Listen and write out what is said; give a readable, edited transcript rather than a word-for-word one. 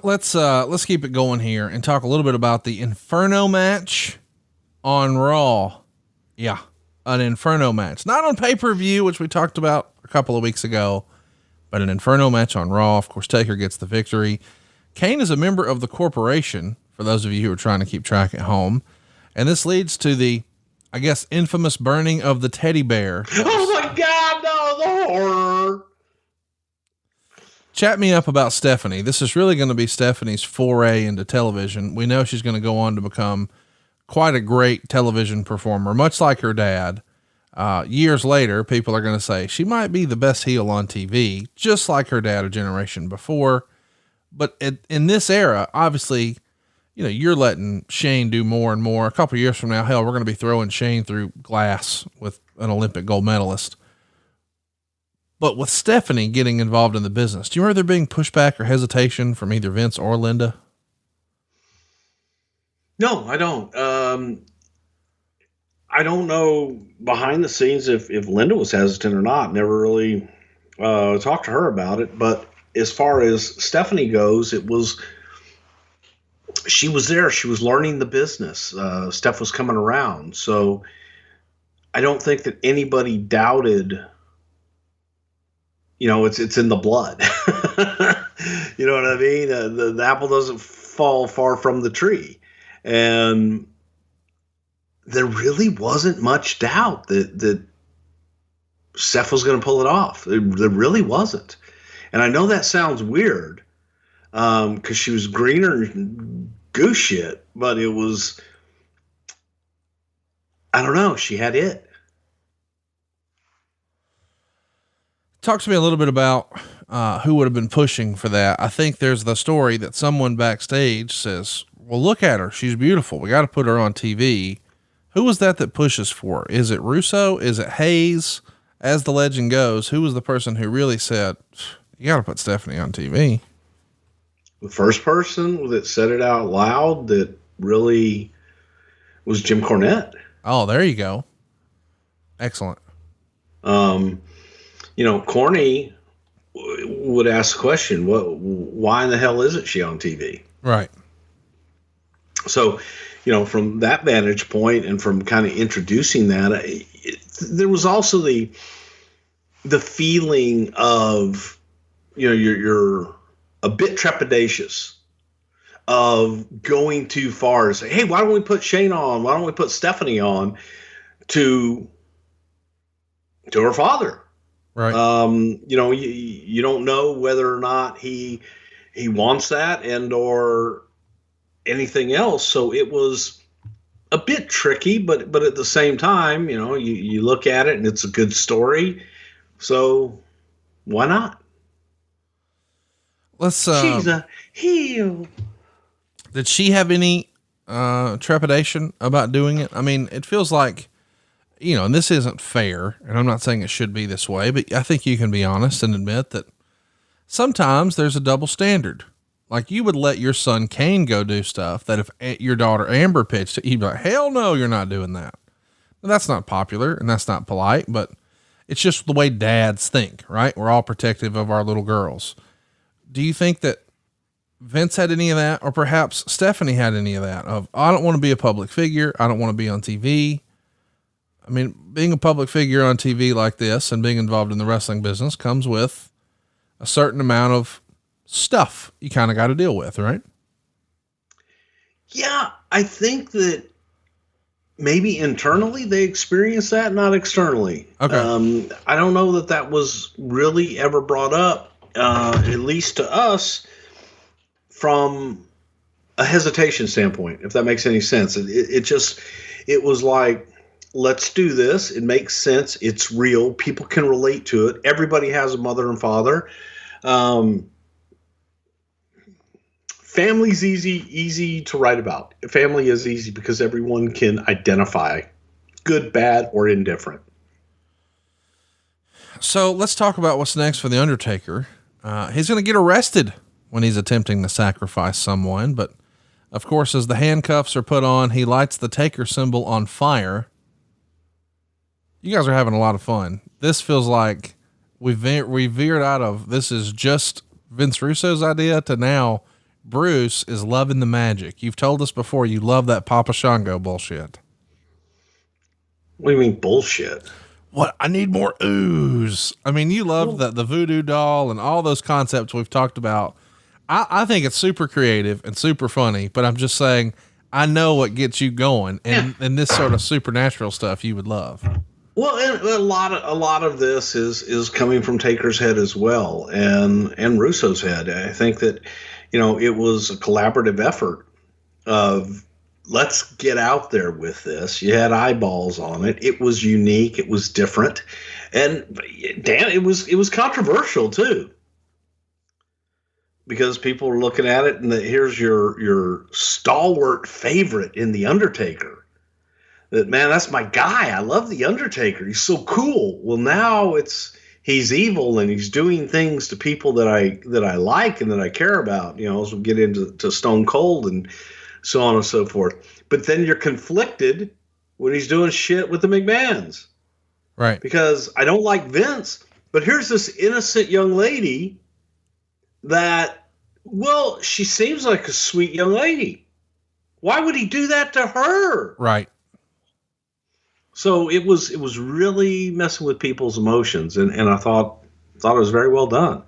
let's keep it going here and talk a little bit about the Inferno match on Raw. Yeah, an Inferno match, not on pay-per-view, which we talked about a couple of weeks ago, but an Inferno match on Raw. Of course, Taker gets the victory. Kane is a member of the corporation, for those of you who are trying to keep track at home. And this leads to the, I guess, infamous burning of the teddy bear. Oh my God, no, the horror. Chat me up about Stephanie. This is really going to be Stephanie's foray into television. We know she's going to go on to become quite a great television performer, much like her dad. Years later, people are going to say she might be the best heel on TV, just like her dad a generation before. But in this era, obviously, you know, you're letting Shane do more and more. A couple of years from now, hell, we're going to be throwing Shane through glass with an Olympic gold medalist. But with Stephanie getting involved in the business, do you remember there being pushback or hesitation from either Vince or Linda? No, I don't. I don't know behind the scenes if Linda was hesitant or not. Never really talked to her about it. But as far as Stephanie goes, she was there. She was learning the business. Steph was coming around. So I don't think that anybody doubted, you know, it's in the blood. You know what I mean? The apple doesn't fall far from the tree. And there really wasn't much doubt that Steph was going to pull it off. There really wasn't. And I know that sounds weird, because she was greener than goose shit, but it was, I don't know, she had it. Talk to me a little bit about who would have been pushing for that. I think there's the story that someone backstage says, well, look at her. She's beautiful. We got to put her on TV. Who was that pushes for her? Is it Russo? Is it Hayes? As the legend goes, who was the person who really said, you got to put Stephanie on TV? The first person that said it out loud that really was Jim Cornette. Oh, there you go. Excellent. You know, Corny would ask the question, why in the hell isn't she on TV? Right. So, you know, from that vantage point and from kind of introducing that, there was also the feeling of, you know, you're a bit trepidatious of going too far and say, hey, why don't we put Shane on? Why don't we put Stephanie on to her father? Right. You know, you don't know whether or not he wants that and or anything else. So it was a bit tricky, but at the same time, you know, you look at it and it's a good story. So why not? Let's, she's a heel. Did she have any, trepidation about doing it? I mean, it feels like, you know, and this isn't fair, and I'm not saying it should be this way, but I think you can be honest and admit that sometimes there's a double standard. Like you would let your son Kane go do stuff that if your daughter Amber pitched it, you'd be like, hell no, you're not doing that. Well, that's not popular and that's not polite, but it's just the way dads think, right? We're all protective of our little girls. Do you think that Vince had any of that, or perhaps Stephanie had any of that of, I don't want to be a public figure. I don't want to be on TV. I mean, being a public figure on TV like this and being involved in the wrestling business comes with a certain amount of stuff you kind of got to deal with, right? Yeah. I think that maybe internally they experience that, not externally. Okay. I don't know that was really ever brought up, at least to us, from a hesitation standpoint, if that makes any sense. It was like, let's do this. It makes sense. It's real. People can relate to it. Everybody has a mother and father. Family's easy to write about. Family is easy because everyone can identify good, bad, or indifferent. So let's talk about what's next for The Undertaker. He's going to get arrested when he's attempting to sacrifice someone. But of course, as the handcuffs are put on, he lights the Taker symbol on fire. You guys are having a lot of fun. This feels like we veered out of, this is just Vince Russo's idea to now Bruce is loving the magic. You've told us before you love that Papa Shango bullshit. What do you mean bullshit? What? I need more ooze. I mean, you love the voodoo doll and all those concepts we've talked about. I think it's super creative and super funny, but I'm just saying, I know what gets you going, and this sort of supernatural stuff you would love. Well, and a lot of this is coming from Taker's head as well, and Russo's head. I think that, it was a collaborative effort of, let's get out there with this. You had eyeballs on it. It was unique. It was different, and damn, it was controversial too, because people were looking at it, and here's your stalwart favorite in The Undertaker. That, man, that's my guy. I love The Undertaker. He's so cool. Well, now he's evil, and he's doing things to people that I like and that I care about. As we get into Stone Cold and so on and so forth. But then you're conflicted when he's doing shit with the McMahons, right? Because I don't like Vince, but here's this innocent young lady that, well, she seems like a sweet young lady. Why would he do that to her? Right. So it was really messing with people's emotions, and I thought it was very well done.